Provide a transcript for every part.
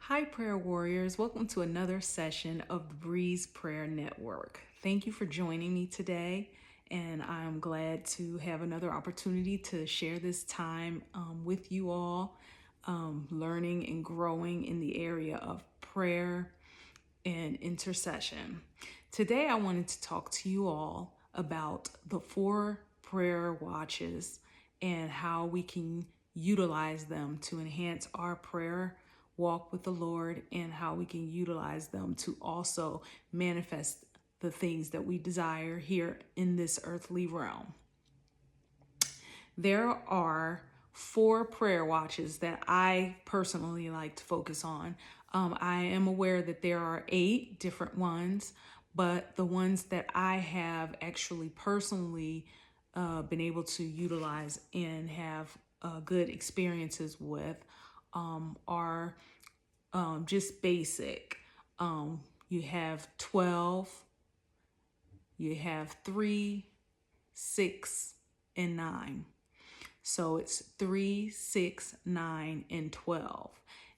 Hi, prayer warriors. Welcome to another session of the Breeze Prayer Network. Thank you for joining me today, and I'm glad to have another opportunity to share this time with you all, learning and growing in the area of prayer and intercession. Today, I wanted to talk to you all about the 4 prayer watches and how we can utilize them to enhance our prayer walk with the Lord, and how we can utilize them to also manifest the things that we desire here in this earthly realm. There are 4 prayer watches that I personally like to focus on. I am aware that there are 8 different ones, but the ones that I have actually personally been able to utilize and have good experiences with are just basic. You have 12, you have 3, 6, and 9. So it's 3, 6, 9, and 12.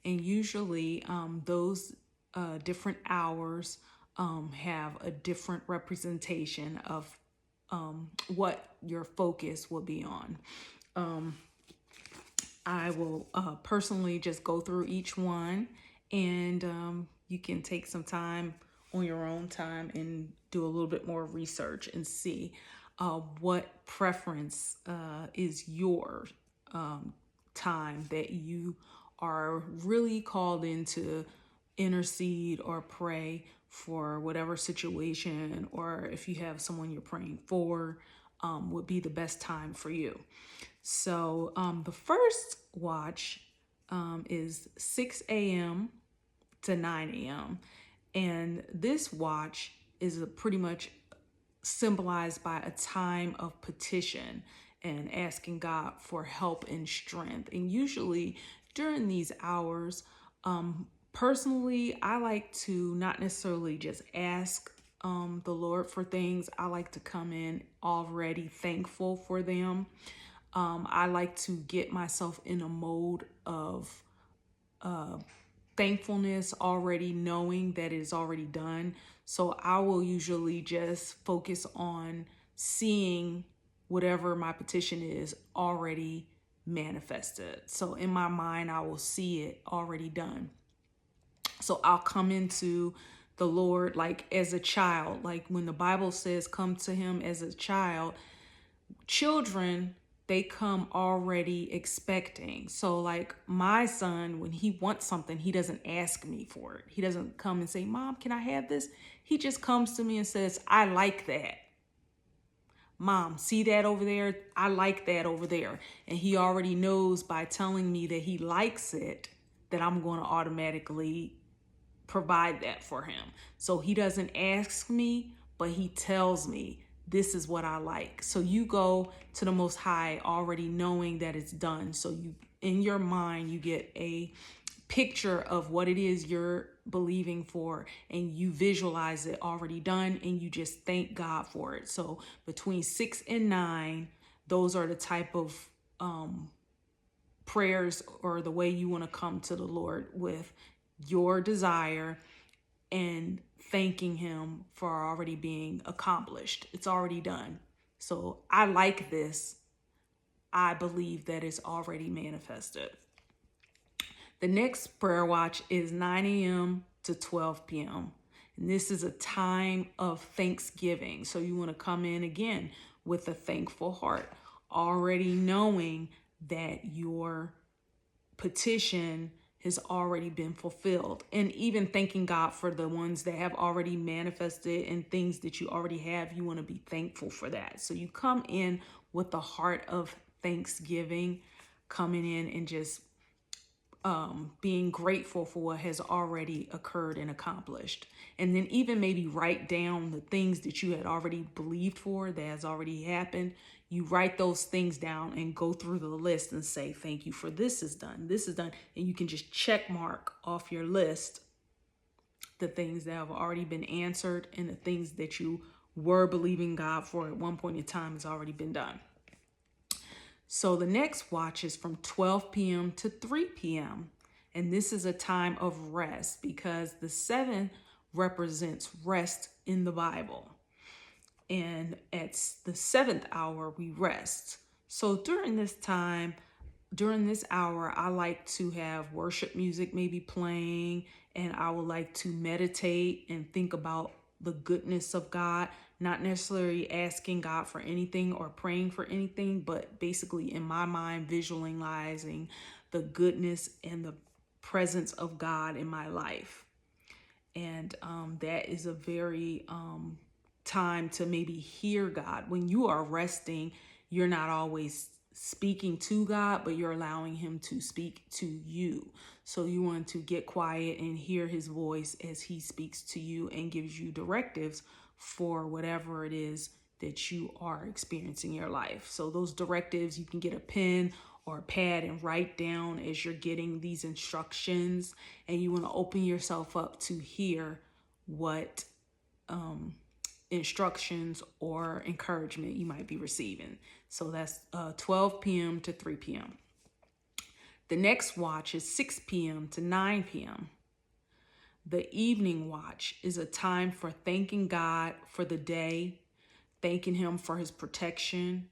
And usually those different hours have a different representation of what your focus will be on. I will personally just go through each one, and you can take some time on your own time and do a little bit more research and see what preference is your time that you are really called in to intercede or pray for whatever situation, or if you have someone you're praying for, would be the best time for you. So the first watch is 6 a.m. to 9 a.m. And this watch is pretty much symbolized by a time of petition and asking God for help and strength. And usually during these hours, personally, I like to not necessarily just ask the Lord for things. I like to come in already thankful for them. I like to get myself in a mode of thankfulness, already knowing that it is already done. So I will usually just focus on seeing whatever my petition is already manifested. So in my mind, I will see it already done. So I'll come into the Lord like as a child. Like when the Bible says come to him as a child, children, they come already expecting. So like my son, when he wants something, he doesn't ask me for it. He doesn't come and say, Mom, can I have this? He just comes to me and says, I like that. Mom, see that over there? I like that over there. And he already knows by telling me that he likes it that I'm going to automatically provide that for him. So he doesn't ask me, but he tells me this is what I like. So you go to the Most High already knowing that it's done. So you, in your mind, you get a picture of what it is you're believing for, and you visualize it already done, and you just thank God for it. So between 6 and 9, those are the type of prayers or the way you want to come to the Lord with your desire and thanking him for already being accomplished. It's already done. So I like this. I believe that it's already manifested. The next prayer watch is 9 a.m. to 12 p.m. And this is a time of thanksgiving. So you want to come in again with a thankful heart, already knowing that your petition has already been fulfilled, and even thanking God for the ones that have already manifested and things that you already have. You want to be thankful for that. So you come in with the heart of thanksgiving, coming in and just being grateful for what has already occurred and accomplished. And then even maybe write down the things that you had already believed for that has already happened. You write those things down and go through the list and say, thank you for this is done. This is done. And you can just check mark off your list the things that have already been answered, and the things that you were believing God for at one point in time has already been done. So the next watch is from 12 p.m. to 3 p.m. And this is a time of rest because the 7 represents rest in the Bible. And at the 7th hour, we rest. So during this time, during this hour, I like to have worship music maybe playing, and I would like to meditate and think about the goodness of God, not necessarily asking God for anything or praying for anything, but basically in my mind, visualizing the goodness and the presence of God in my life. And that is a very time to maybe hear God. When you are resting, you're not always speaking to God, but you're allowing him to speak to you. So you want to get quiet and hear his voice as he speaks to you and gives you directives for whatever it is that you are experiencing in your life. So those directives, you can get a pen or a pad and write down as you're getting these instructions, and you want to open yourself up to hear what instructions or encouragement you might be receiving. So that's 12 p.m. to 3 p.m. The next watch is 6 p.m. to 9 p.m. The evening watch is a time for thanking God for the day, thanking him for his protection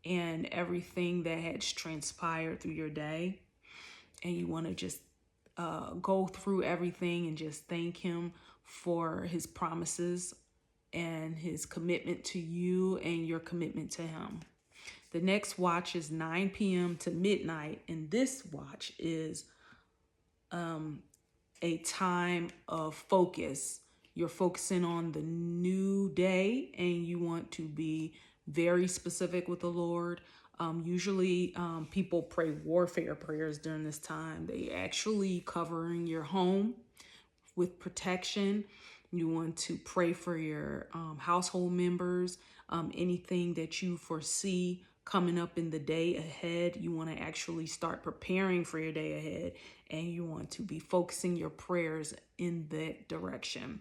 and everything that has transpired through your day. And you want to just go through everything and just thank him for his promises and his commitment to you and your commitment to him. The next watch is 9 p.m. to midnight, and this watch is a time of focus. You're focusing on the new day, and you want to be very specific with the Lord. Usually people pray warfare prayers during this time. They actually covering your home with protection. You want to pray for your household members, anything that you foresee coming up in the day ahead. You want to actually start preparing for your day ahead, and you want to be focusing your prayers in that direction.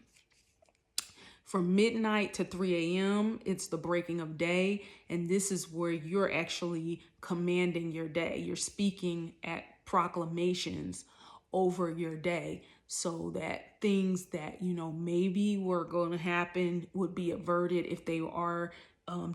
From midnight to 3 a.m., it's the breaking of day, and this is where you're actually commanding your day. You're speaking at proclamations over your day so that things that, maybe were going to happen would be averted. If they are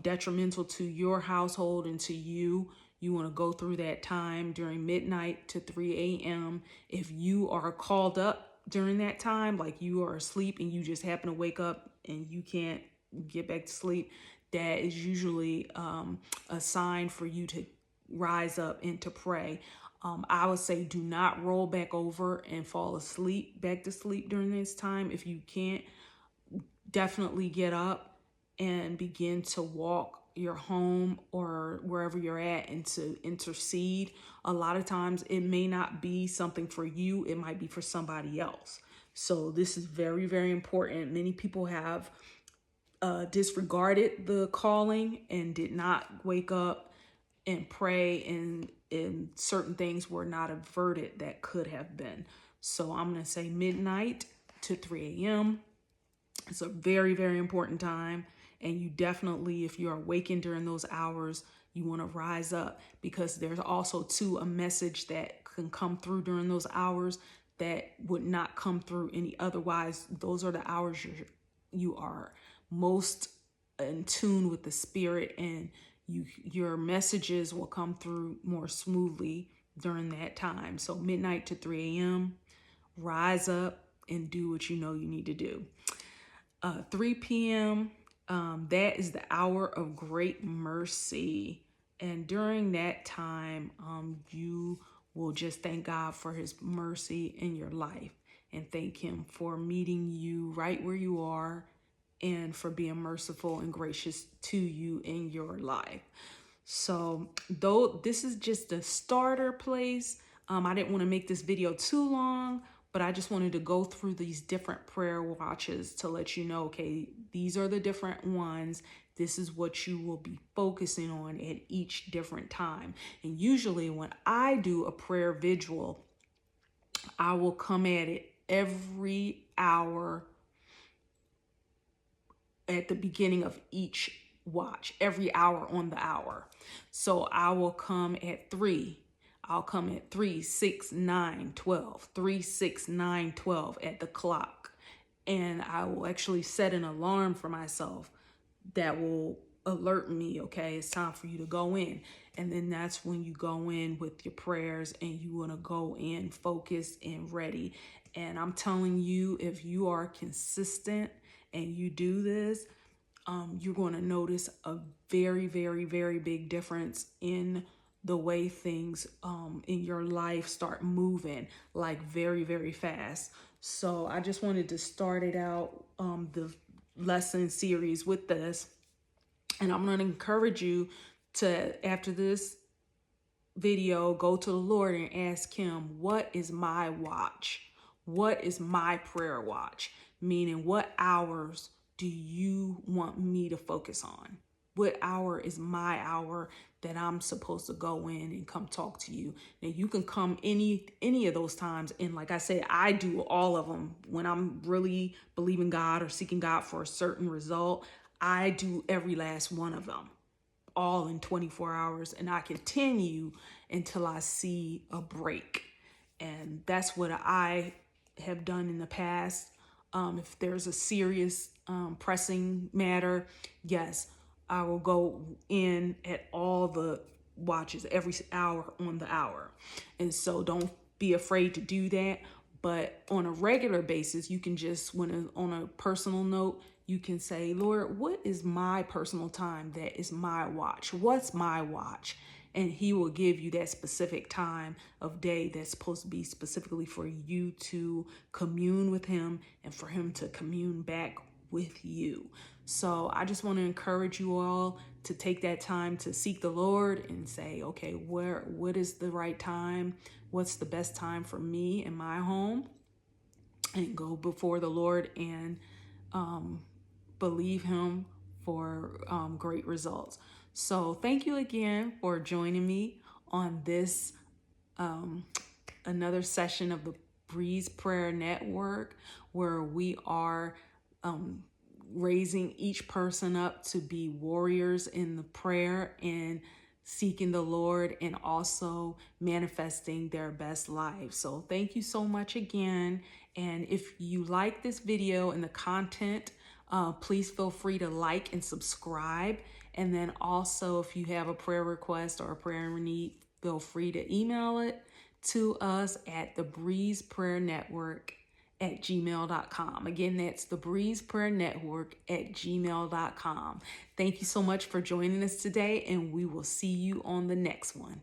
detrimental to your household and to you, you want to go through that time during midnight to 3 a.m. If you are called up during that time, like you are asleep and you just happen to wake up and you can't get back to sleep, that is usually a sign for you to rise up and to pray. I would say do not roll back over and fall asleep, back to sleep during this time. If you can't, definitely get up and begin to walk your home or wherever you're at and to intercede. A lot of times it may not be something for you, it might be for somebody else. So this is very, very important. Many people have disregarded the calling and did not wake up and pray, and certain things were not averted that could have been. So I'm going to say midnight to 3 a.m. It's a very, very important time. And you definitely, if you're awakened during those hours, you want to rise up, because there's also too a message that can come through during those hours that would not come through any otherwise. Those are the hours you are most in tune with the spirit, and your messages will come through more smoothly during that time. So midnight to 3 a.m., rise up and do what you know you need to do. 3 p.m., that is the hour of great mercy. And during that time, you will just thank God for his mercy in your life and thank him for meeting you right where you are and for being merciful and gracious to you in your life. So though this is just a starter place, I didn't want to make this video too long, but I just wanted to go through these different prayer watches to let you know, okay, these are the different ones. This is what you will be focusing on at each different time. And usually when I do a prayer vigil, I will come at it every hour at the beginning of each watch, every hour on the hour. So I will come at 3. I'll come at 3, 6, 9, 12, 3, 6, 9, 12 at the clock. And I will actually set an alarm for myself that will alert me, okay, it's time for you to go in. And then that's when you go in with your prayers and you want to go in focused and ready. And I'm telling you, if you are consistent and you do this, you're going to notice a very, very, very big difference in the way things in your life start moving, like very, very fast. So I just wanted to start it out, the lesson series with this. And I'm going to encourage you to, after this video, go to the Lord and ask him, what is my watch? What is my prayer watch? Meaning, what hours do you want me to focus on? What hour is my hour that I'm supposed to go in and come talk to you? Now, you can come any of those times. And like I said, I do all of them. When I'm really believing God or seeking God for a certain result, I do every last one of them, all in 24 hours. And I continue until I see a break. And that's what I have done in the past. If there's a serious pressing matter, yes, I will go in at all the watches, every hour on the hour. And so don't be afraid to do that. But on a regular basis, you can just, on a personal note, you can say, Lord, what is my personal time that is my watch? What's my watch? And he will give you that specific time of day that's supposed to be specifically for you to commune with him and for him to commune back with you. So I just want to encourage you all to take that time to seek the Lord and say, okay, what is the right time? What's the best time for me in my home? And go before the Lord and believe him for great results. So thank you again for joining me on this another session of the Breeze Prayer Network, where we are raising each person up to be warriors in the prayer and seeking the Lord and also manifesting their best lives. So thank you so much again. And if you like this video and the content, please feel free to like and subscribe. And then also, if you have a prayer request or a prayer need, feel free to email it to us at thebreezeprayernetwork@gmail.com. Again, that's thebreezeprayernetwork@gmail.com. Thank you so much for joining us today, and we will see you on the next one.